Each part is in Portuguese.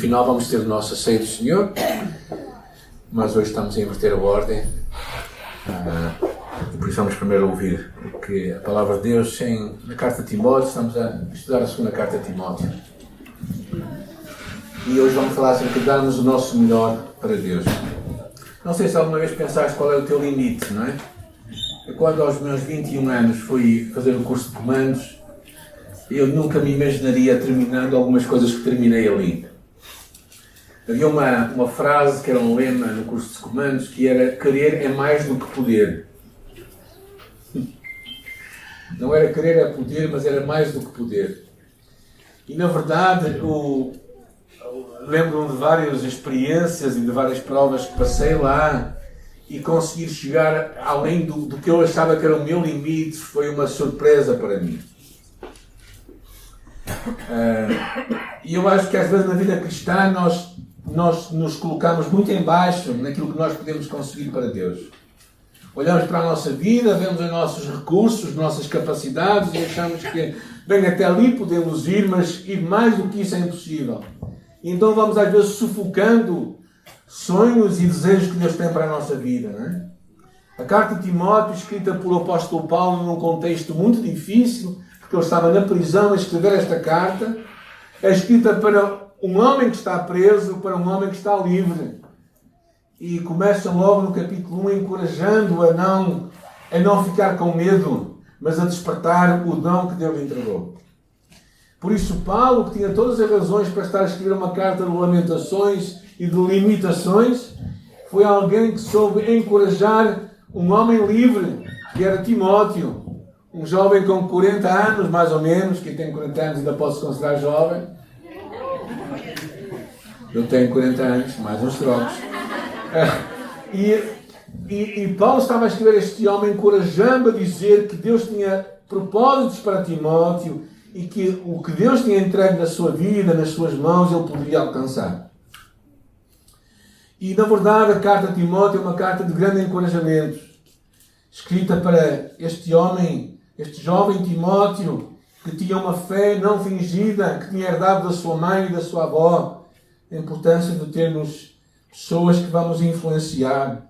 Final vamos ter a nossa ceia do Senhor, mas hoje estamos a inverter a ordem. Por isso vamos primeiro ouvir o que a palavra de Deus na carta de Timóteo. Estamos a estudar a segunda carta de Timóteo. E hoje vamos falar acerca de darmos o nosso melhor para Deus. Não sei se alguma vez pensaste qual é o teu limite, não é? Eu, quando aos meus 21 anos fui fazer o curso de comandos, eu nunca me imaginaria terminando algumas coisas que terminei ali. Havia uma frase que era um lema no curso de comandos, que era: querer é mais do que poder. Não era querer é poder, mas era mais do que poder. E na verdade, lembro-me de várias experiências e de várias provas que passei lá, e conseguir chegar além do que eu achava que era o meu limite foi uma surpresa para mim. E eu acho que às vezes na vida cristã nós nos colocamos muito em baixo naquilo que nós podemos conseguir para Deus. Olhamos para a nossa vida, vemos os nossos recursos, as nossas capacidades e achamos que bem, até ali podemos ir, mas ir mais do que isso é impossível. E então vamos às vezes sufocando sonhos e desejos que Deus tem para a nossa vida, não é? A carta de Timóteo, escrita pelo apóstolo Paulo num contexto muito difícil, porque ele estava na prisão a escrever esta carta, é escrita para um homem que está preso, para um homem que está livre. E começa logo no capítulo 1 encorajando-o a não ficar com medo, mas a despertar o dom que Deus lhe entregou. Por isso Paulo, que tinha todas as razões para estar a escrever uma carta de lamentações e de limitações, foi alguém que soube encorajar um homem livre, que era Timóteo, um jovem com 40 anos, mais ou menos. Quem tem 40 anos ainda pode se considerar jovem. Eu tenho 40 anos, mais uns trocos. E Paulo estava a escrever este homem, encorajando a dizer que Deus tinha propósitos para Timóteo e que o que Deus tinha entregue na sua vida, nas suas mãos, ele poderia alcançar. E na verdade a carta de Timóteo é uma carta de grande encorajamento, escrita para este homem, este jovem Timóteo, que tinha uma fé não fingida, que tinha herdado da sua mãe e da sua avó a importância de termos pessoas que vamos influenciar.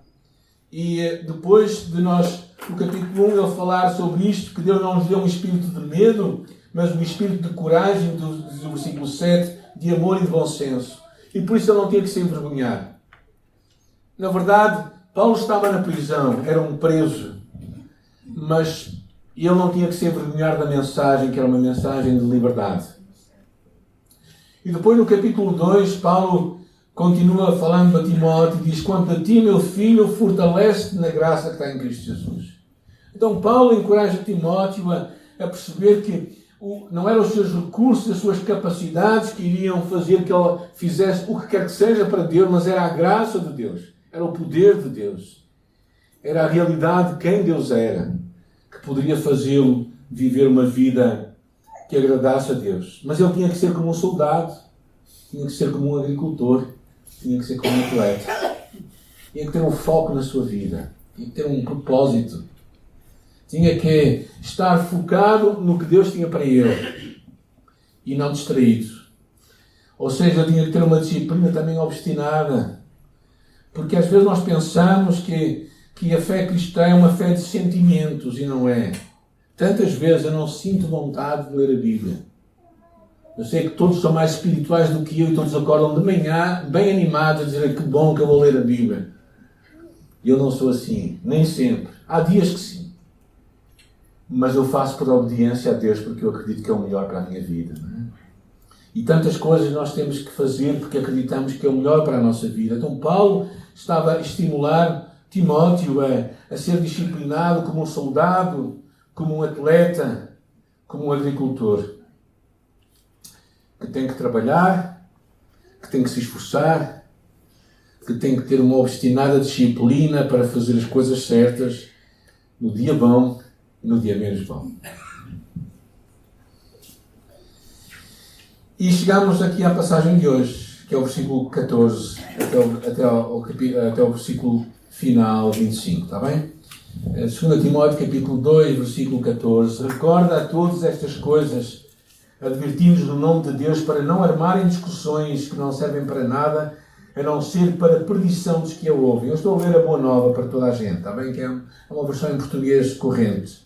E depois de nós, no capítulo 1, ele falar sobre isto, que Deus não nos deu um espírito de medo, mas um espírito de coragem, do versículo 7, de amor e de bom senso. E por isso ele não tinha que se envergonhar. Na verdade, Paulo estava na prisão, era um preso, mas ele não tinha que se envergonhar da mensagem, que era uma mensagem de liberdade. E depois no capítulo 2, Paulo continua falando a Timóteo e diz: quanto a ti, meu filho, fortalece-te na graça que está em Cristo Jesus. Então Paulo encoraja Timóteo a perceber que não eram os seus recursos, as suas capacidades que iriam fazer que ele fizesse o que quer que seja para Deus, mas era a graça de Deus, era o poder de Deus, era a realidade de quem Deus era, que poderia fazê-lo viver uma vida que agradasse a Deus. Mas ele tinha que ser como um soldado, tinha que ser como um agricultor, tinha que ser como um atleta. Tinha que ter um foco na sua vida, tinha que ter um propósito. Tinha que estar focado no que Deus tinha para ele e não distraído. Ou seja, tinha que ter uma disciplina também obstinada. Porque às vezes nós pensamos que a fé cristã é uma fé de sentimentos e não é. Tantas vezes eu não sinto vontade de ler a Bíblia. Eu sei que todos são mais espirituais do que eu e todos acordam de manhã bem animados a dizer que bom que eu vou ler a Bíblia. E eu não sou assim, nem sempre. Há dias que sim. Mas eu faço por obediência a Deus porque eu acredito que é o melhor para a minha vida. Não é? E tantas coisas nós temos que fazer porque acreditamos que é o melhor para a nossa vida. Então Paulo estava a estimular Timóteo a ser disciplinado como um soldado, como um atleta, como um agricultor, que tem que trabalhar, que tem que se esforçar, que tem que ter uma obstinada disciplina para fazer as coisas certas no dia bom e no dia menos bom. E chegamos aqui à passagem de hoje, que é o versículo 14 até o versículo final 25, está bem? 2 Timóteo capítulo 2, versículo 14. Recorda a todas estas coisas, advertindo-nos no nome de Deus para não armarem discussões que não servem para nada, a não ser para a perdição dos que a ouvem. Eu estou a ler a Boa Nova para toda a gente, está bem? Que é uma versão em português corrente.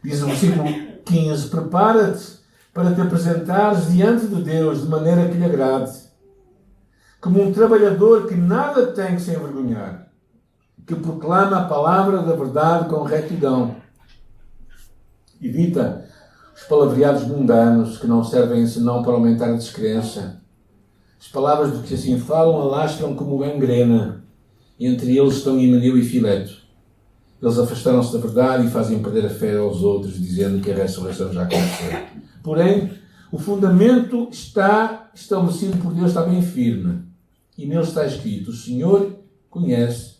Diz o versículo 15: prepara-te para te apresentares diante de Deus de maneira que lhe agrade, como um trabalhador que nada tem que se envergonhar, que proclama a palavra da verdade com retidão. Evita os palavreados mundanos que não servem senão para aumentar a descrença. As palavras do que assim falam alastram como gangrena, e entre eles estão Himeneu e Fileto. Eles afastaram-se da verdade e fazem perder a fé aos outros, dizendo que a ressurreição já aconteceu. Porém, o fundamento está estabelecido por Deus, está bem firme. E nele está escrito: o Senhor conhece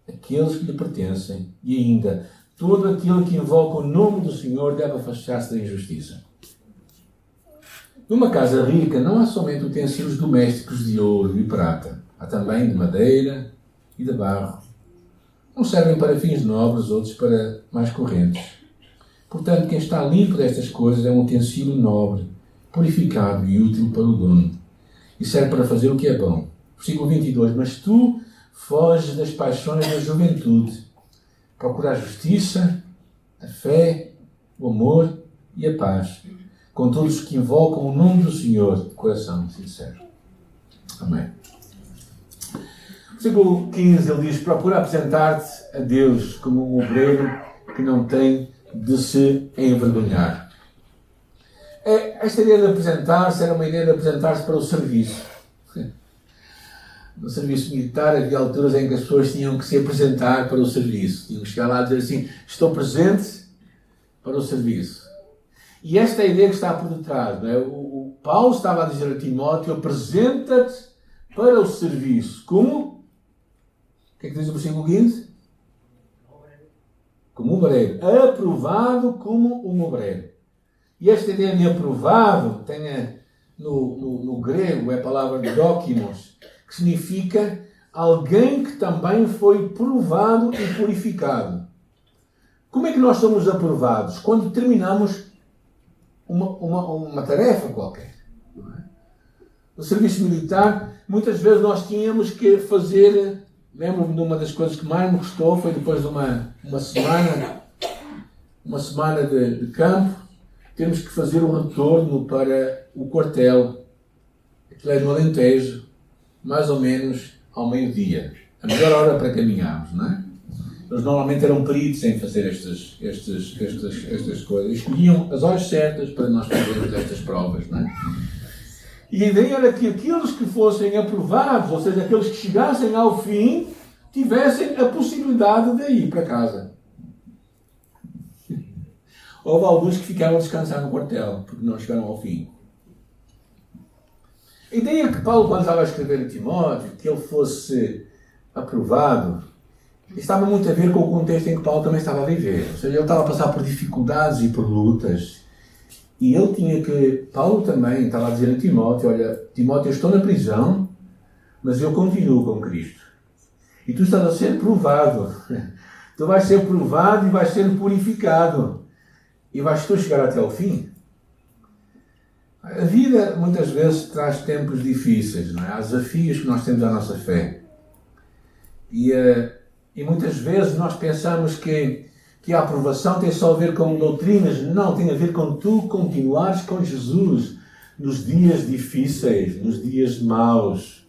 aqueles que lhe pertencem, e ainda, todo aquele que invoca o nome do Senhor deve afastar-se da injustiça. Numa casa rica não há somente utensílios domésticos de ouro e prata. Há também de madeira e de barro. Uns servem para fins nobres, outros para mais correntes. Portanto, quem está limpo destas coisas é um utensílio nobre, purificado e útil para o dono, e serve para fazer o que é bom. Versículo 22. Mas tu foges das paixões da juventude. Procura a justiça, a fé, o amor e a paz, com todos os que invocam o nome do Senhor de coração sincero. Amém. Versículo 15, ele diz: procura apresentar-te a Deus como um obreiro que não tem de se envergonhar. Esta ideia de apresentar-se era uma ideia de apresentar-se para o serviço. No serviço militar havia alturas em que as pessoas tinham que se apresentar para o serviço. Tinham que chegar lá e dizer assim: estou presente para o serviço. E esta é a ideia que está por detrás. Não é? O Paulo estava a dizer a Timóteo: apresenta-te para o serviço. Como? O que é que diz o versículo 15? Como um obreiro. Aprovado como um obreiro. E esta ideia de aprovado tem no grego é a palavra dokimos, que significa alguém que também foi provado e purificado. Como é que nós somos aprovados? Quando terminamos uma tarefa qualquer. Não é? No serviço militar, muitas vezes nós tínhamos que fazer... Lembro-me de uma das coisas que mais me gostou, foi depois de uma semana de campo, temos que fazer o retorno para o quartel. Aquilo é no Alentejo, mais ou menos ao meio-dia. A melhor hora para caminharmos, não é? Eles normalmente eram peritos em fazer estas coisas. Escolhiam as horas certas para nós fazermos estas provas, não é? E a ideia era que aqueles que fossem aprovados, ou seja, aqueles que chegassem ao fim, tivessem a possibilidade de ir para casa. Houve alguns que ficaram a descansar no quartel, porque não chegaram ao fim. A ideia que Paulo, quando estava a escrever a Timóteo, que ele fosse aprovado, estava muito a ver com o contexto em que Paulo também estava a viver. Ou seja, ele estava a passar por dificuldades e por lutas. E ele tinha que... Paulo também estava a dizer a Timóteo: olha, Timóteo, eu estou na prisão, mas eu continuo com Cristo. E tu estás a ser provado. Tu vais ser provado e vais ser purificado. E vais tu chegar até ao fim. A vida, muitas vezes, traz tempos difíceis, não é? Há desafios que nós temos à nossa fé. E muitas vezes nós pensamos que a aprovação tem só a ver com doutrinas. Não, tem a ver com tu continuares com Jesus nos dias difíceis, nos dias maus.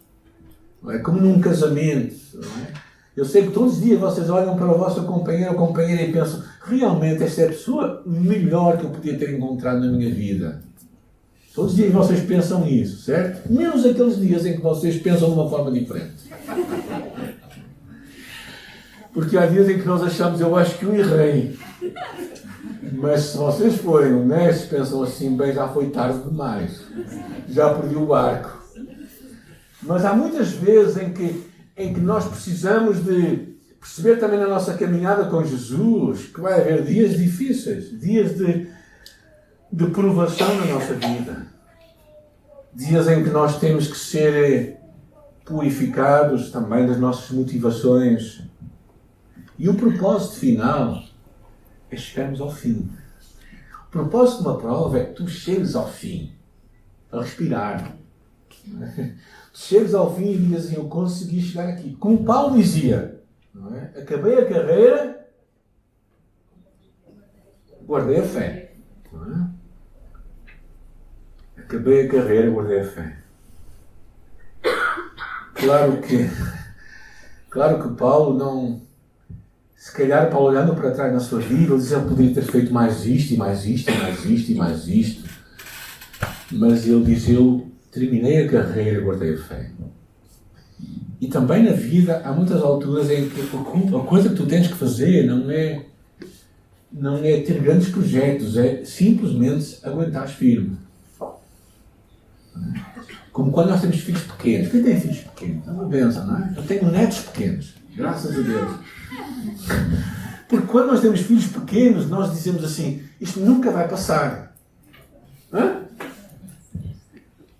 Não é? Como num casamento. Não é? Eu sei que todos os dias vocês olham para o vosso companheiro ou companheira e pensam: realmente esta é a pessoa melhor que eu podia ter encontrado na minha vida. Todos os dias vocês pensam isso, certo? Menos aqueles dias em que vocês pensam de uma forma diferente. Porque há dias em que nós achamos: eu acho que eu errei. Mas se vocês forem honestos, pensam assim: bem, já foi tarde demais. Já perdi o barco. Mas há muitas vezes em que nós precisamos de perceber também na nossa caminhada com Jesus que vai haver dias difíceis, dias de provação na nossa vida. Dias em que nós temos que ser purificados também das nossas motivações. E o propósito final é chegarmos ao fim. propósito de uma prova é que tu chegues ao fim, a respirar. Tu chegues ao fim e dizes assim, eu consegui chegar aqui. Como Paulo dizia, não é? Acabei a carreira, guardei a fé. Não é? Acabei a carreira, guardei a fé. Claro que Paulo não... Se calhar Paulo olhando para trás na sua vida, ele dizia que poderia ter feito mais isto, e mais isto, e mais isto, e mais isto. Mas ele diz, eu terminei a carreira e guardei a fé. E também na vida há muitas alturas em que a coisa que tu tens que fazer não é ter grandes projetos, é simplesmente aguentares firme. Como quando nós temos filhos pequenos. Quem tem filhos pequenos? É uma bênção, não é? Eu tenho netos pequenos. Graças a Deus. Porque quando nós temos filhos pequenos, nós dizemos assim, isto nunca vai passar. Hã?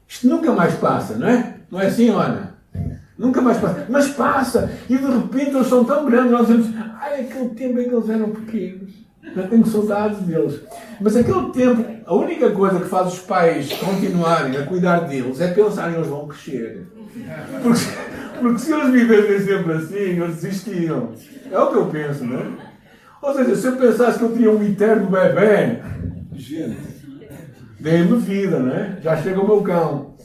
Isto nunca mais passa, não é? Não é assim, Ana? Nunca mais passa. Mas passa. E de repente eles são tão grandes, nós dizemos, aquele tempo em que eles eram pequenos. Já tenho saudades deles. Mas aquele tempo, a única coisa que faz os pais continuarem a cuidar deles é pensarem que eles vão crescer. Porque se eles vivessem sempre assim, eles desistiam. É o que eu penso, não é? Ou seja, se eu pensasse que eu tinha um eterno bebê, gente, dei-me vida, não é? Já chega o meu cão.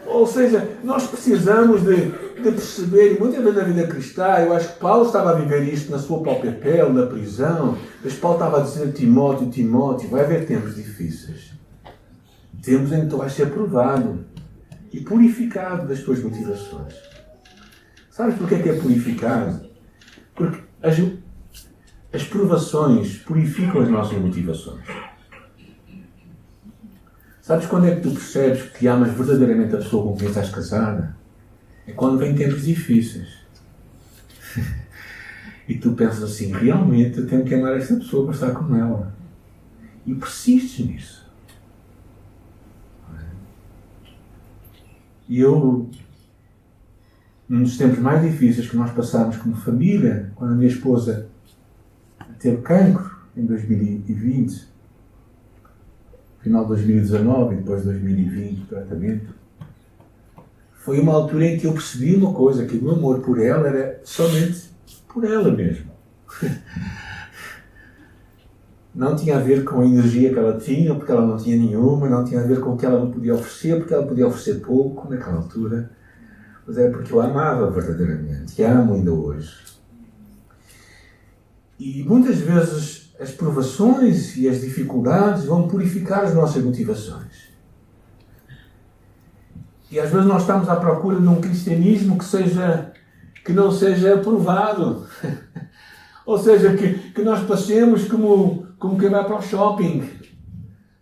Ou seja, nós precisamos de perceber, e muitas vezes na vida cristã, eu acho que Paulo estava a viver isto na sua própria pele, na prisão, mas Paulo estava a dizer a Timóteo, vai haver tempos difíceis. Tempos em que tu vais ser provado e purificado das tuas motivações. Sabes porquê que é purificado? Porque as provações purificam as nossas motivações. Sabes quando é que tu percebes que amas verdadeiramente a pessoa com quem estás casada? É quando vem tempos difíceis. E tu pensas assim, realmente eu tenho que amar esta pessoa para estar com ela. E persistes nisso. E eu, num dos tempos mais difíceis que nós passámos como família, quando a minha esposa teve cancro, em 2020, final de 2019 e depois de 2020, o tratamento, foi uma altura em que eu percebi uma coisa, que o meu amor por ela era somente por ela mesmo. Não tinha a ver com a energia que ela tinha, porque ela não tinha nenhuma, não tinha a ver com o que ela me podia oferecer, porque ela podia oferecer pouco naquela altura, mas era porque eu a amava verdadeiramente, e a amo ainda hoje. E muitas vezes as provações e as dificuldades vão purificar as nossas motivações. E às vezes nós estamos à procura de um cristianismo que não seja aprovado. Ou seja, que nós passemos como quem vai para o shopping.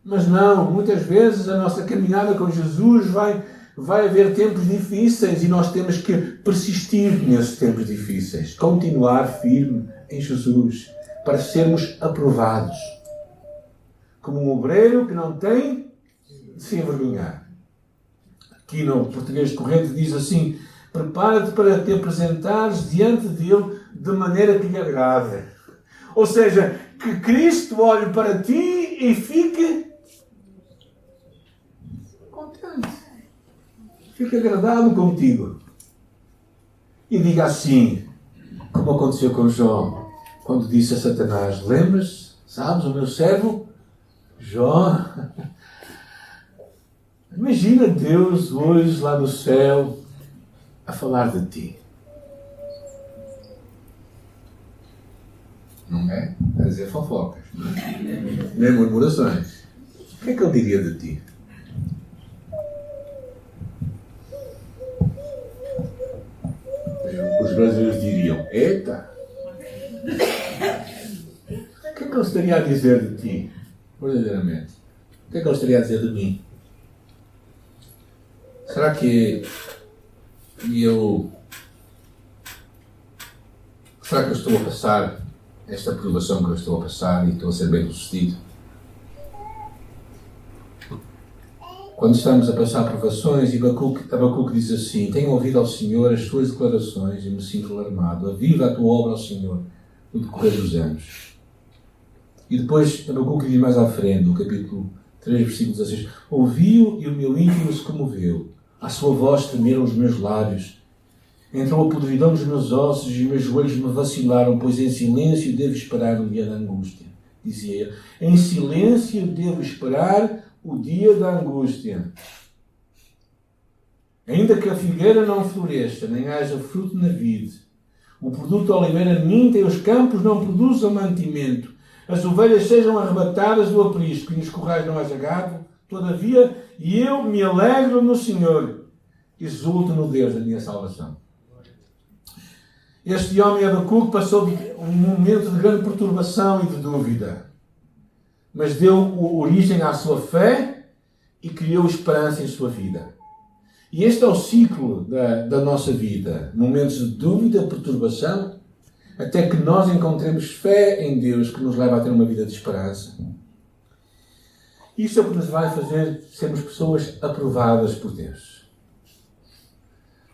Mas não, muitas vezes a nossa caminhada com Jesus vai haver tempos difíceis e nós temos que persistir nesses tempos difíceis. Continuar firme em Jesus para sermos aprovados. Como um obreiro que não tem de se envergonhar. Aqui no português corrente diz assim, prepara-te para te apresentares diante dele de maneira que lhe agrade. Ou seja, que Cristo olhe para ti e fique contente. Fique agradado contigo. E diga assim, como aconteceu com Jó, quando disse a Satanás, lembras, sabes, o meu servo Jó? Imagina Deus hoje lá no céu a falar de ti. Não é? A dizer fofocas, não é? Nem murmurações. O que é que ele diria de ti? Os brasileiros diriam, eita! O que é que ele estaria a dizer de ti? Verdadeiramente. O que é que ele estaria a dizer de mim? Será que eu estou a passar esta provação que eu estou a passar e estou a ser bem sucedido? Quando estamos a passar provações, Abacuque diz assim, tenho ouvido ao Senhor as suas declarações e me sinto alarmado. Aviva a tua obra ao Senhor no decorrer dos anos. E depois Abacuque diz mais à frente, no capítulo 3, versículo 16: ouviu e o meu íntimo se comoveu, à sua voz tremeram os meus lábios. Entrou a podridão nos meus ossos e os meus joelhos me vacilaram, pois em silêncio devo esperar o dia da angústia. Dizia ele, em silêncio devo esperar o dia da angústia. Ainda que a figueira não floresça, nem haja fruto na vide, o produto da oliveira minta e os campos não produzam mantimento, as ovelhas sejam arrebatadas do aprisco e nos corrais não haja gado, todavia eu me alegro no Senhor, exulto no Deus da minha salvação. Este homem Abacuque passou um momento de grande perturbação e de dúvida, mas deu origem à sua fé e criou esperança em sua vida. E este é o ciclo da nossa vida. Momentos de dúvida, perturbação, até que nós encontremos fé em Deus que nos leva a ter uma vida de esperança. Isto é o que nos vai fazer sermos pessoas aprovadas por Deus.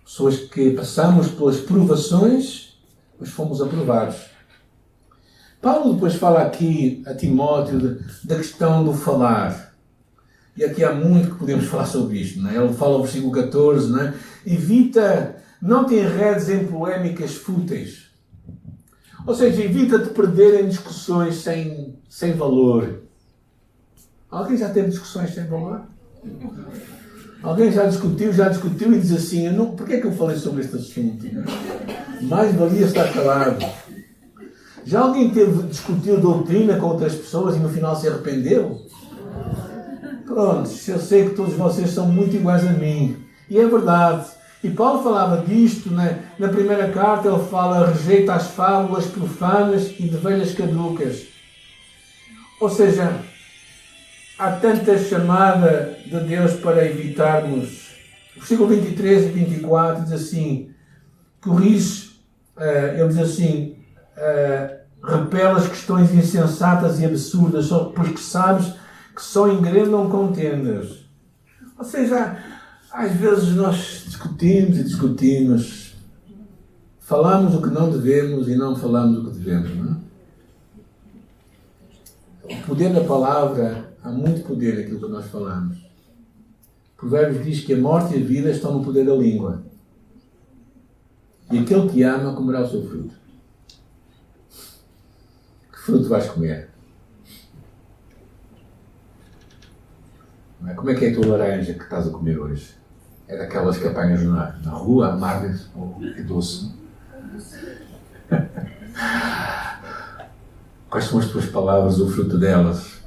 Pessoas que passamos pelas provações, mas fomos aprovados. Paulo depois fala aqui a Timóteo da questão do falar. E aqui há muito que podemos falar sobre isto. Não é? Ele fala no versículo 14, não é? Evita, não te enredes em polémicas fúteis. Ou seja, evita de perder em discussões sem valor. Alguém já teve discussões sem valor? Alguém já discutiu e diz assim, porquê é que eu falei sobre este assunto? Mais valia estar calado. Já alguém discutiu doutrina com outras pessoas e no final se arrependeu? Pronto, eu sei que todos vocês são muito iguais a mim. E é verdade. E Paulo falava disto, né? Na primeira carta ele fala, rejeita as fábulas profanas e de velhas caducas. Ou seja, há tanta chamada de Deus para evitarmos. O versículo 23 e 24 diz assim, ele diz assim, repele as questões insensatas e absurdas, pois que sabes que só engrandam contendas. Ou seja, às vezes nós discutimos, falamos o que não devemos e não falamos o que devemos. Não é? O poder da palavra, há muito poder naquilo que nós falamos. Provérbios diz que a morte e a vida estão no poder da língua. E aquele que ama comerá o seu fruto. Que fruto vais comer? Como é que é a tua laranja que estás a comer hoje? É daquelas que apanhas na rua, amargas, ou é doce? Quais são as tuas palavras, o fruto delas?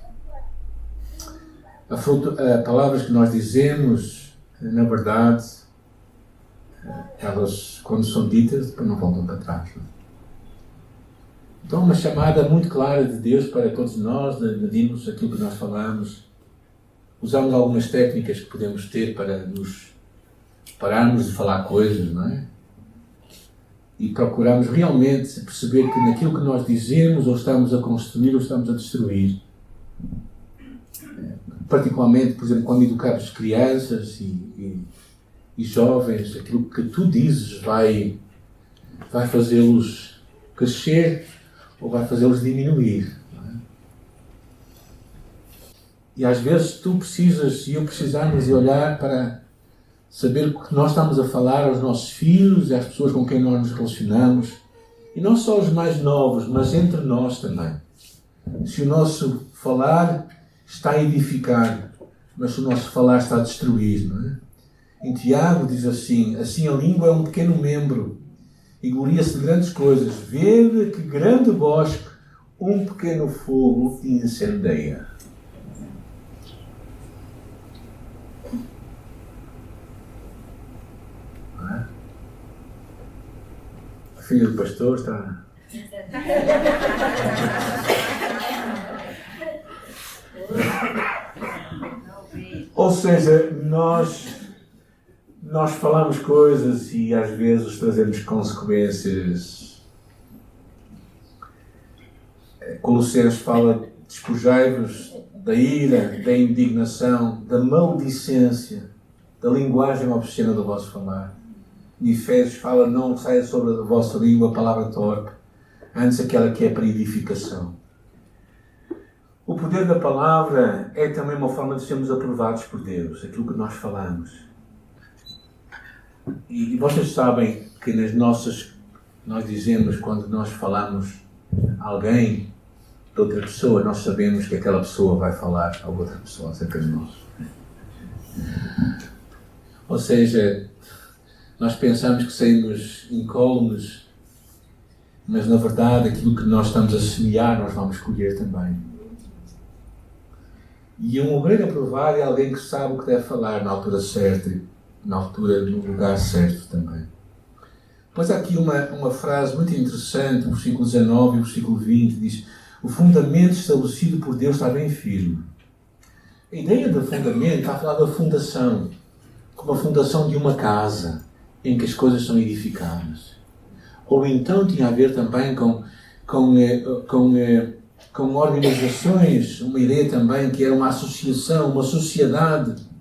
Palavras que nós dizemos, na verdade, elas, quando são ditas, depois não voltam para trás. Não? Então, uma chamada muito clara de Deus para todos nós, medirmos aquilo que nós falamos. Usamos algumas técnicas que podemos ter para nos pararmos de falar coisas, não é? E procurarmos realmente perceber que naquilo que nós dizemos, ou estamos a construir, ou estamos a destruir. Particularmente, por exemplo, quando educamos crianças e jovens, aquilo que tu dizes vai fazê-los crescer ou vai fazê-los diminuir. E às vezes tu precisas e eu precisamos de olhar para saber o que nós estamos a falar aos nossos filhos e às pessoas com quem nós nos relacionamos. E não só os mais novos, mas entre nós também. Se o nosso falar está a edificar, mas se o nosso falar está a destruir, não é? Em Tiago diz assim a língua é um pequeno membro e gloria-se de grandes coisas. Vede que grande bosque um pequeno fogo incendeia. A filha do pastor está... Ou seja, nós falamos coisas e às vezes trazemos consequências. Colossenses fala, despojai-vos da ira, da indignação, da maledicência, da linguagem obscena do vosso falar. Em Efésios fala, não saia sobre a vossa língua a palavra torpe, antes aquela que é para edificação. poder da palavra é também uma forma de sermos aprovados por Deus, aquilo que nós falamos. E vocês sabem que nós dizemos, quando nós falamos a alguém de outra pessoa, nós sabemos que aquela pessoa vai falar a outra pessoa acerca de nós. Ou seja, nós pensamos que saímos incólumes, mas na verdade aquilo que nós estamos a semear nós vamos colher também. E um obreiro aprovado é alguém que sabe o que deve falar na altura certa, no lugar certo também. Depois há aqui uma frase muito interessante, o versículo 19 e o versículo 20 diz: o fundamento estabelecido por Deus está bem firme. A ideia do fundamento está a falar da fundação, como a fundação de uma casa em que as coisas são edificadas. Ou então tinha a ver também com organizações, uma ideia também que era uma associação, uma sociedade.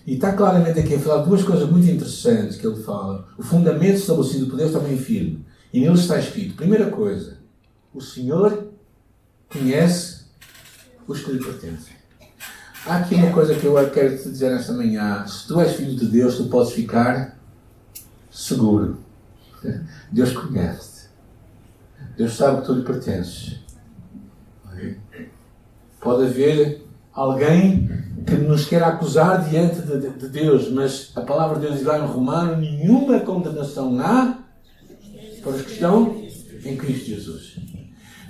E está claramente aqui a falar duas coisas muito interessantes que ele fala. O fundamento estabelecido por Deus está bem firme. E nele está escrito, primeira coisa, o Senhor conhece os que lhe pertencem. Há aqui uma coisa que eu quero te dizer esta manhã. Se tu és filho de Deus, tu podes ficar seguro. Deus conhece-te. Deus sabe que tu lhe pertences. Pode haver alguém que nos quer acusar diante de Deus, mas a palavra de Deus diz lá em Romano: nenhuma condenação há para os que estão em Cristo Jesus.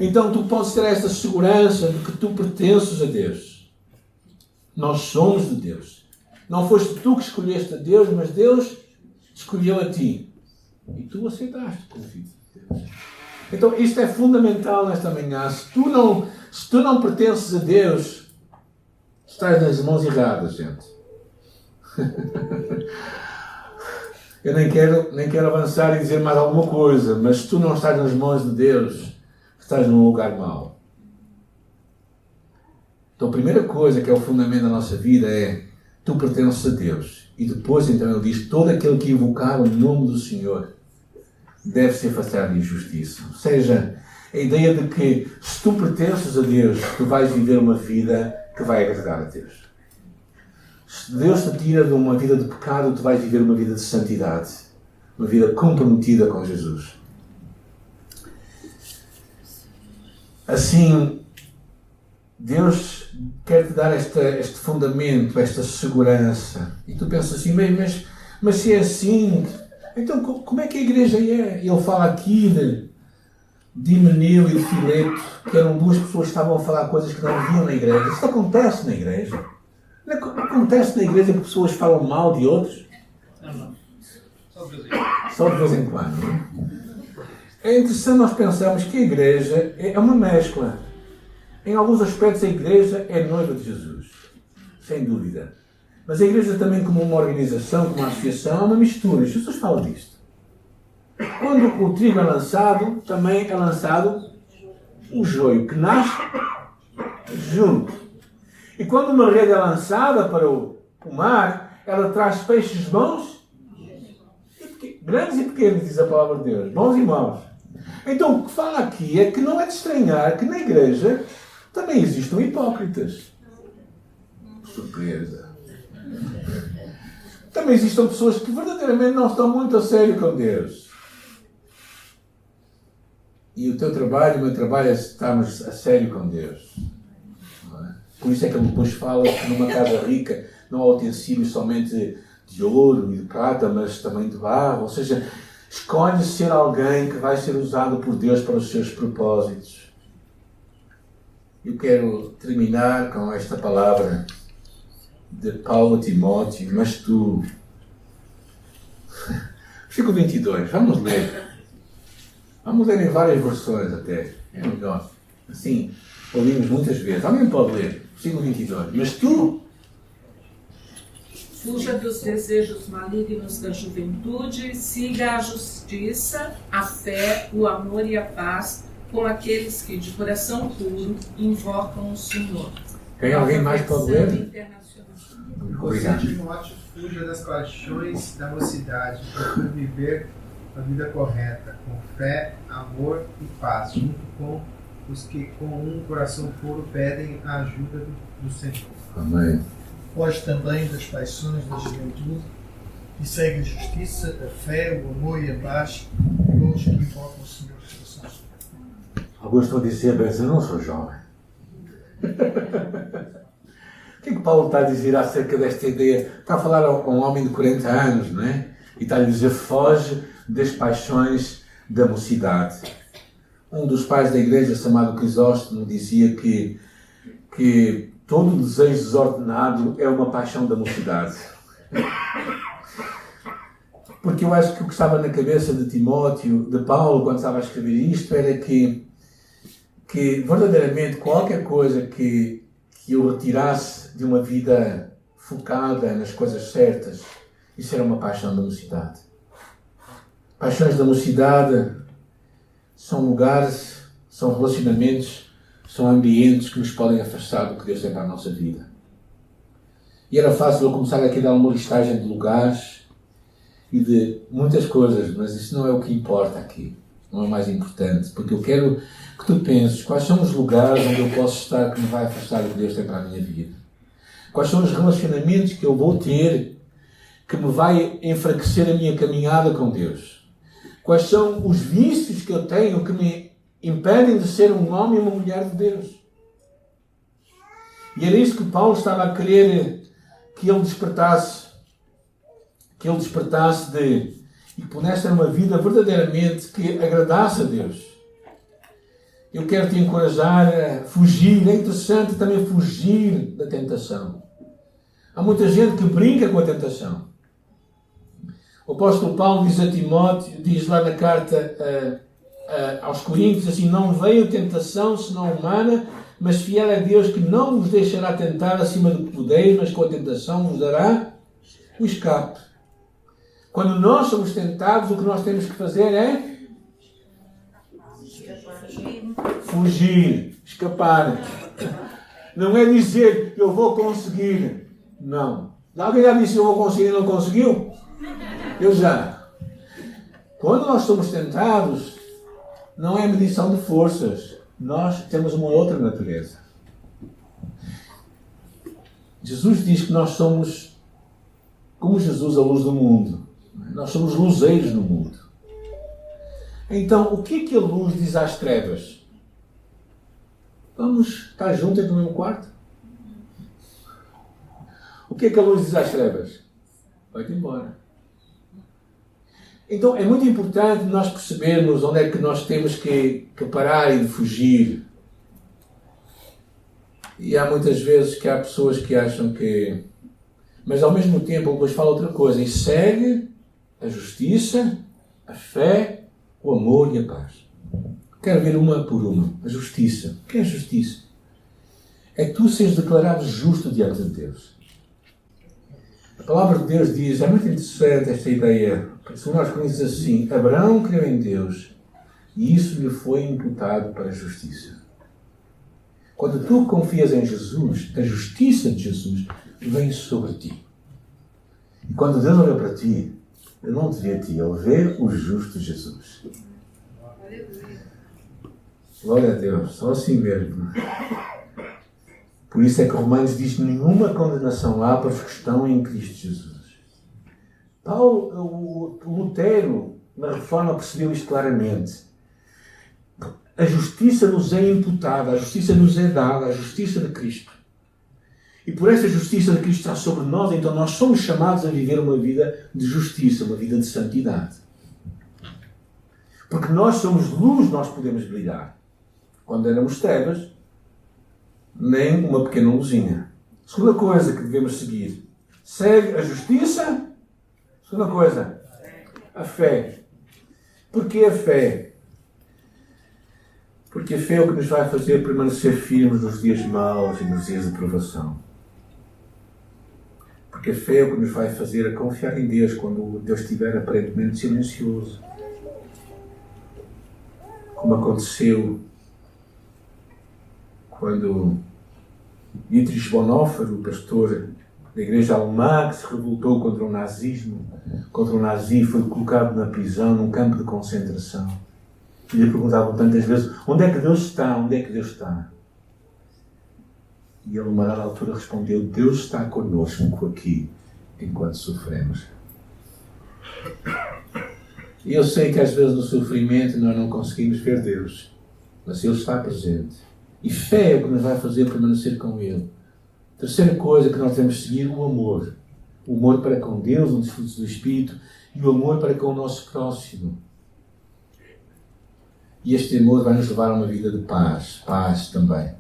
Então tu podes ter esta segurança de que tu pertences a Deus. Nós somos de Deus. Não foste tu que escolheste a Deus, mas Deus escolheu a ti. E tu aceitaste o convite de Deus. Então isto é fundamental nesta manhã. Se tu não pertences a Deus, estás nas mãos erradas, gente. Eu nem quero avançar e dizer mais alguma coisa, mas se tu não estás nas mãos de Deus, estás num lugar mau. Então a primeira coisa que é o fundamento da nossa vida é: tu pertences a Deus. E depois então ele diz: todo aquele que invocar o nome do Senhor deve se afastar de injustiça. Ou seja, a ideia de que se tu pertences a Deus, tu vais viver uma vida que vai agradar a Deus. Se Deus te tira de uma vida de pecado, tu vais viver uma vida de santidade. Uma vida comprometida com Jesus. Assim, Deus quer te dar este fundamento, esta segurança. E tu pensas assim: mas se é assim, então como é que a igreja é? Ele fala aqui de Himeneu e de Fileto, que eram duas pessoas que estavam a falar coisas que não haviam na igreja. Isso acontece na igreja. Não acontece na igreja que pessoas falam mal de outros? Não. Só de vez em quando. É interessante nós pensarmos que a igreja é uma mescla. Em alguns aspectos a igreja é noiva de Jesus. Sem dúvida. Mas a igreja também, como uma organização, como uma associação, é uma mistura. Jesus fala disto. Quando o trigo é lançado, também é lançado o joio, que nasce junto. E quando uma rede é lançada para o mar, ela traz peixes bons, grandes e pequenos, diz a palavra de Deus, bons e maus. Então o que fala aqui é que não é de estranhar que na igreja também existam hipócritas. Surpresa. Também existam pessoas que verdadeiramente não estão muito a sério com Deus. E o teu trabalho, o meu trabalho é estarmos a sério com Deus. Não é? Por isso é que ele depois fala que numa casa rica não há utensílios somente de ouro e de prata, mas também de barro. Ou seja, escolhe ser alguém que vai ser usado por Deus para os seus propósitos. Eu quero terminar com esta palavra de Paulo a Timóteo: mas tu... Versículo 22, vamos ler. Vamos ler em várias versões até. É melhor. Assim, ouvimos muitas vezes. Alguém pode ler? Versículo 22. Mas tu... fuja dos desejos malignos da juventude, siga a justiça, a fé, o amor e a paz com aqueles que de coração puro invocam o Senhor. Tem alguém mais pode ler? Você, Timóteo, fuja das paixões da mocidade, procure viver a vida correta, com fé, amor e paz, junto com os que com um coração puro pedem a ajuda do Senhor. Amém. Foge também das paixões da juventude e segue a justiça, a fé, o amor e a paz com os que invocam o Senhor de coração. Alguns estão a dizer, mas eu não sou jovem. O que é que Paulo está a dizer acerca desta ideia? Está a falar a um homem de 40 anos, não é? E está a dizer, foge das paixões da mocidade. Um dos pais da igreja, chamado Crisóstomo, dizia que todo desejo desordenado é uma paixão da mocidade. Porque eu acho que o que estava na cabeça de Timóteo, de Paulo, quando estava a escrever isto, era que verdadeiramente qualquer coisa que eu retirasse de uma vida focada nas coisas certas, isso era uma paixão da mocidade. Paixões da mocidade são lugares, são relacionamentos, são ambientes que nos podem afastar do que Deus tem para a nossa vida. E era fácil eu começar aqui a dar uma listagem de lugares e de muitas coisas, mas isso não é o que importa aqui. Não é o mais importante, porque eu quero que tu penses quais são os lugares onde eu posso estar que me vai afastar do que Deus tem para a minha vida. Quais são os relacionamentos que eu vou ter que me vai enfraquecer a minha caminhada com Deus. Quais são os vícios que eu tenho que me impedem de ser um homem e uma mulher de Deus. E era isso que Paulo estava a querer que ele despertasse e que pudesse ter uma vida verdadeiramente que agradasse a Deus. Eu quero te encorajar a fugir. É interessante também fugir da tentação. Há muita gente que brinca com a tentação. O apóstolo Paulo diz a Timóteo, diz lá na carta aos Coríntios, assim, não veio tentação senão humana, mas fiel é Deus que não vos deixará tentar acima do que podeis, mas com a tentação vos dará o escape. Quando nós somos tentados, o que nós temos que fazer é fugir, escapar. Não é dizer eu vou conseguir. Não. Alguém já disse eu vou conseguir e não conseguiu? Eu já. Quando nós somos tentados, não é medição de forças. Nós temos uma outra natureza. Jesus diz que nós somos, como Jesus, a luz do mundo. Nós somos luzeiros no mundo. Então, o que é que a luz diz às trevas? Vamos estar juntos no mesmo quarto? O que é que a luz diz às trevas? Vai-te embora. Então, é muito importante nós percebermos onde é que nós temos que parar e de fugir. E há muitas vezes que há pessoas que acham que... Mas, ao mesmo tempo, depois fala outra coisa. E segue a justiça, a fé, o amor e a paz. Quero ver uma por uma. A justiça. O que é a justiça? É que tu seres declarado justo diante de Deus. A palavra de Deus diz, é muito interessante esta ideia. Se nós conhecemos assim, Abraão creu em Deus e isso lhe foi imputado para a justiça. Quando tu confias em Jesus, a justiça de Jesus vem sobre ti. E quando Deus olha para ti, Ele não te vê a ti, Ele vê o justo Jesus. Glória a Deus, só assim mesmo. Por isso é que Romanos diz que nenhuma condenação há para os que estão em Cristo Jesus. Lutero, na Reforma, percebeu isto claramente. A justiça nos é imputada, a justiça nos é dada, a justiça de Cristo. E por essa justiça de Cristo está sobre nós, então nós somos chamados a viver uma vida de justiça, uma vida de santidade. Porque nós somos luz, nós podemos brilhar. Quando éramos trevas, nem uma pequena luzinha. Segunda coisa que devemos seguir. Segue a justiça. Segunda coisa, a fé. Porquê a fé? Porque a fé é o que nos vai fazer permanecer firmes nos dias maus e nos dias de provação. Porque a fé é o que nos vai fazer a confiar em Deus quando Deus estiver aparentemente silencioso. Como aconteceu quando Dietrich Bonhoeffer, o pastor da igreja alemã que se revoltou contra o nazismo, contra o nazi, foi colocado na prisão, num campo de concentração. E lhe perguntavam tantas vezes, onde é que Deus está? Onde é que Deus está? E ele, numa dada altura, respondeu, Deus está connosco aqui, enquanto sofremos. E eu sei que às vezes no sofrimento nós não conseguimos ver Deus, mas Ele está presente. E fé é o que nos vai fazer permanecer com Ele. Terceira coisa que nós temos de seguir, o amor. O amor para com Deus, um dos frutos do Espírito, e o amor para com o nosso próximo. E este amor vai nos levar a uma vida de paz. Paz também.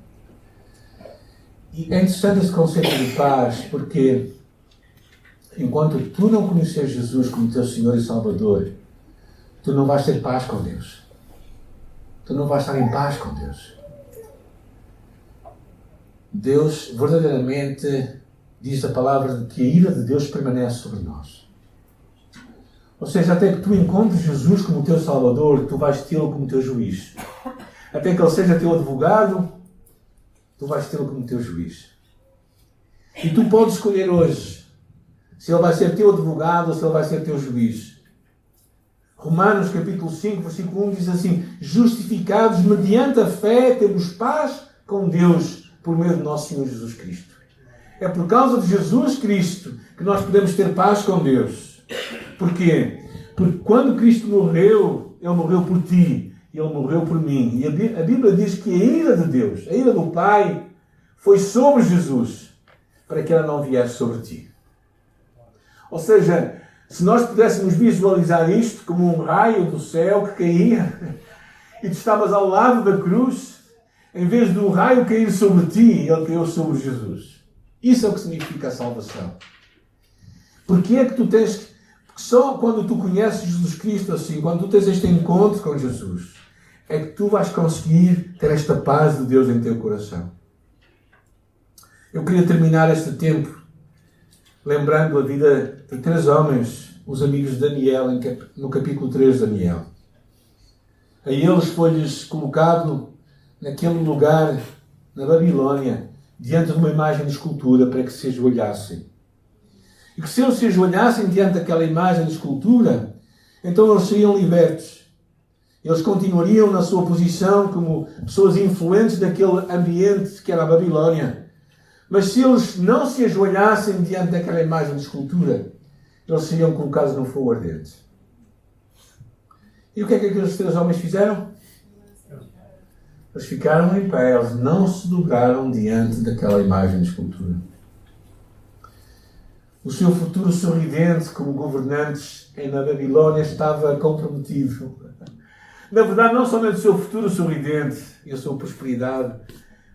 E é interessante esse conceito de paz, porque enquanto tu não conheces Jesus como teu Senhor e Salvador, tu não vais ter paz com Deus. Tu não vais estar em paz com Deus. Deus verdadeiramente diz a palavra que a ira de Deus permanece sobre nós. Ou seja, até que tu encontres Jesus como teu Salvador, tu vais tê-lo como teu juiz. Até que Ele seja teu advogado, tu vais tê-lo como teu juiz. E tu podes escolher hoje se Ele vai ser teu advogado ou se Ele vai ser teu juiz. Romanos capítulo 5, versículo 1 diz assim, justificados mediante a fé, temos paz com Deus por meio de nosso Senhor Jesus Cristo. É por causa de Jesus Cristo que nós podemos ter paz com Deus. Porquê? Porque quando Cristo morreu, Ele morreu por ti. Ele morreu por mim. E a Bíblia diz que a ira de Deus, a ira do Pai, foi sobre Jesus, para que ela não viesse sobre ti. Ou seja, se nós pudéssemos visualizar isto como um raio do céu que caía, e tu estavas ao lado da cruz, em vez do raio cair sobre ti, ele caiu sobre Jesus. Isso é o que significa a salvação. Porque é que tu tens... Porque só quando tu conheces Jesus Cristo assim, quando tu tens este encontro com Jesus, é que tu vais conseguir ter esta paz de Deus em teu coração. Eu queria terminar este tempo lembrando a vida de 3 homens, os amigos de Daniel, no capítulo 3 de Daniel. A eles foi-lhes colocado naquele lugar, na Babilónia, diante de uma imagem de escultura para que se ajoelhassem. E que se eles se ajoelhassem diante daquela imagem de escultura, então eles seriam libertos. Eles continuariam na sua posição como pessoas influentes daquele ambiente que era a Babilónia. Mas se eles não se ajoelhassem diante daquela imagem de escultura, eles seriam colocados no fogo ardente. E o que é que aqueles 3 homens fizeram? Eles ficaram em pé, eles não se dobraram diante daquela imagem de escultura. O seu futuro sorridente como governantes na Babilónia estava comprometido. Na verdade, não somente o seu futuro sorridente e a sua prosperidade,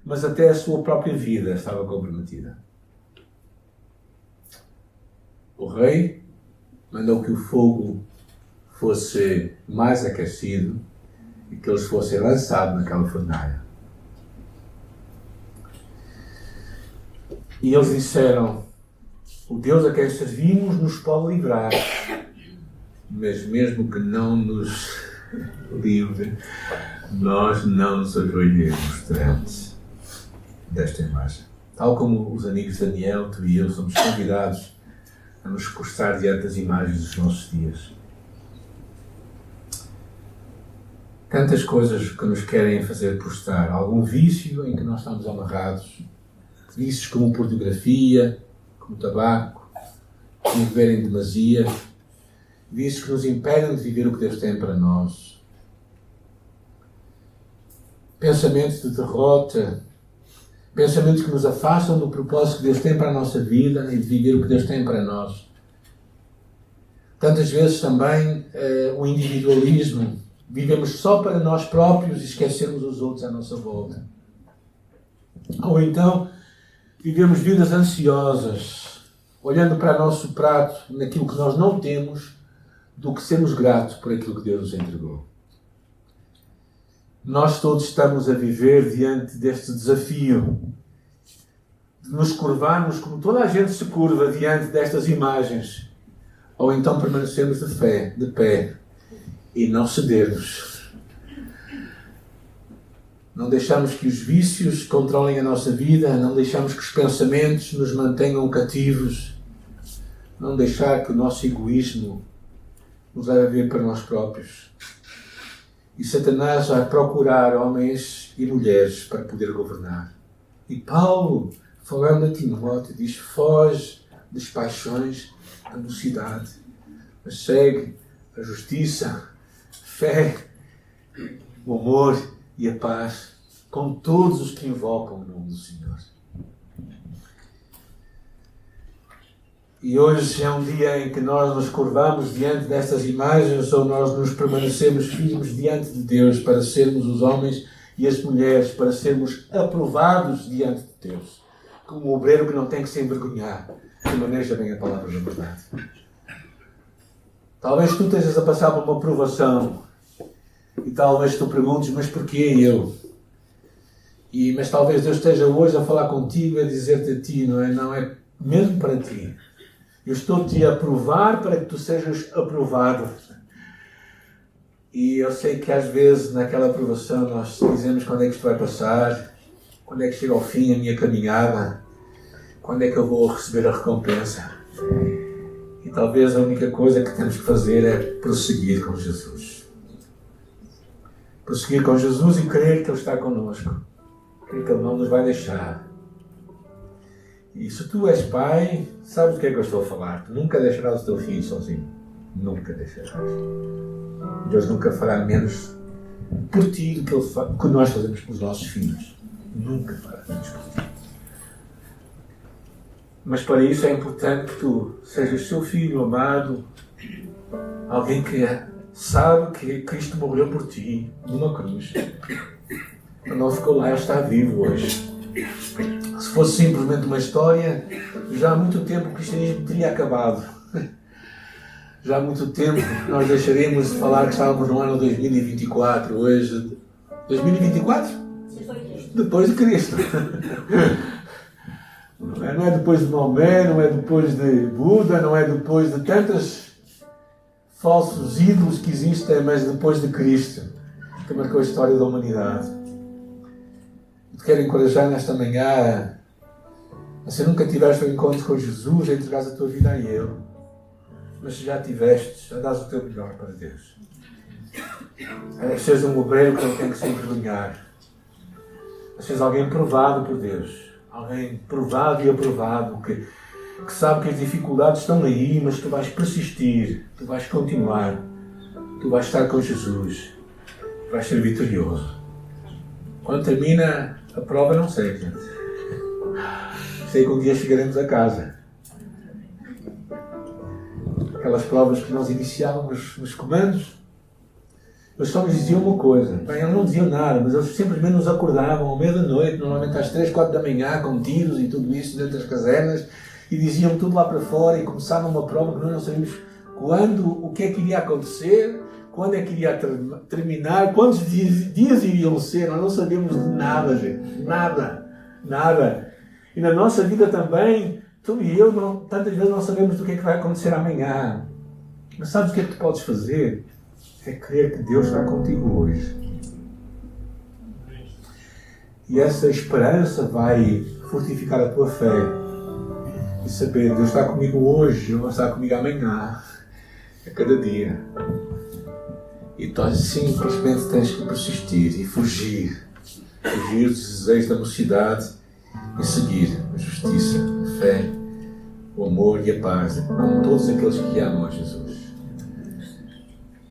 mas até a sua própria vida estava comprometida. O rei mandou que o fogo fosse mais aquecido e que eles fossem lançados naquela fornalha. E eles disseram, o Deus a quem servimos nos pode livrar, mas mesmo que não nos livre, nós não nos ajoelhemos diante desta imagem. Tal como os amigos de Daniel, tu e eu somos convidados a nos prostrar diante das imagens dos nossos dias. Tantas coisas que nos querem fazer prostrar. Algum vício em que nós estamos amarrados. Vícios como pornografia, como tabaco, como beber em demasia. Vícios que nos impedem de viver o que Deus tem para nós. Pensamentos de derrota. Pensamentos que nos afastam do propósito que Deus tem para a nossa vida e de viver o que Deus tem para nós. Tantas vezes também o individualismo. Vivemos só para nós próprios e esquecemos os outros à nossa volta. Ou então, vivemos vidas ansiosas, olhando para o nosso prato, naquilo que nós não temos, do que sermos gratos por aquilo que Deus nos entregou. Nós todos estamos a viver diante deste desafio de nos curvarmos como toda a gente se curva diante destas imagens, ou então permanecermos de pé, e não cedermos. Não deixamos que os vícios controlem a nossa vida, não deixamos que os pensamentos nos mantenham cativos, não deixar que o nosso egoísmo nos leve a ver para nós próprios. E Satanás vai procurar homens e mulheres para poder governar. E Paulo, falando a Timóteo, diz: foge das paixões da mocidade, mas segue a justiça, a fé, o amor e a paz com todos os que invocam o nome do Senhor. E hoje é um dia em que nós nos curvamos diante destas imagens, ou nós nos permanecemos firmes diante de Deus para sermos os homens e as mulheres, para sermos aprovados diante de Deus, como um obreiro que não tem que se envergonhar, que maneja bem a palavra da verdade. Talvez tu estejas a passar por uma provação e talvez tu perguntes: mas porquê eu? Mas talvez Deus esteja hoje a falar contigo e a dizer-te a ti: não é mesmo para ti. Eu estou-te a aprovar para que tu sejas aprovado. E eu sei que às vezes naquela aprovação nós dizemos: quando é que isto vai passar? Quando é que chega ao fim a minha caminhada? Quando é que eu vou receber a recompensa? E talvez a única coisa que temos que fazer é prosseguir com Jesus. Prosseguir com Jesus e crer que Ele está connosco. Crer que Ele não nos vai deixar. E se tu és pai, sabes do que é que eu estou a falar. Tu nunca deixarás o teu filho sozinho. Nunca deixarás. Deus nunca fará menos por ti do que nós fazemos pelos nossos filhos. Nunca fará menos por ti. Mas para isso é importante que tu sejas seu filho amado, alguém que sabe que Cristo morreu por ti numa cruz. Ele não ficou lá, Ele está vivo hoje. Se fosse simplesmente uma história, já há muito tempo o cristianismo teria acabado. Já há muito tempo nós deixaríamos de falar que estávamos no ano 2024. Hoje, 2024? Depois de Cristo. Não é depois de Maomé, não é depois de Buda, não é depois de tantos falsos ídolos que existem, mas depois de Cristo, que marcou a história da humanidade. Te quero encorajar nesta manhã, se nunca tiveste um encontro com Jesus, a entregares a tua vida a Ele. Mas se já tiveste, já dás o teu melhor para Deus. Sejas um obreiro que não tem que se envergonhar. Sejas alguém provado por Deus. Alguém provado e aprovado, que sabe que as dificuldades estão aí, mas tu vais persistir, tu vais continuar, tu vais estar com Jesus, vais ser vitorioso. Quando termina a prova, não sei, gente. Sei que um dia chegaremos a casa. Aquelas provas que nós iniciávamos nos comandos, eles só nos diziam uma coisa. Bem, eles não diziam nada, mas eles simplesmente nos acordavam ao meio da noite, normalmente às 3, 4 da manhã, com tiros e tudo isso dentro das casernas, e diziam tudo lá para fora, e começavam uma prova que nós não sabíamos quando, o que é que iria acontecer, quando é que iria terminar, quantos dias iriam ser. Nós não sabíamos de nada, gente. Nada. E na nossa vida também, tu e eu, tantas vezes não sabemos do que é que vai acontecer amanhã. Mas sabes o que é que tu podes fazer? É crer que Deus está contigo hoje. E essa esperança vai fortificar a tua fé. E saber, Deus está comigo hoje, Ele vai estar comigo amanhã, a cada dia. E tu simplesmente tens que persistir e fugir dos desejos da mocidade e seguir a justiça, a fé, o amor e a paz com todos aqueles que amam a Jesus.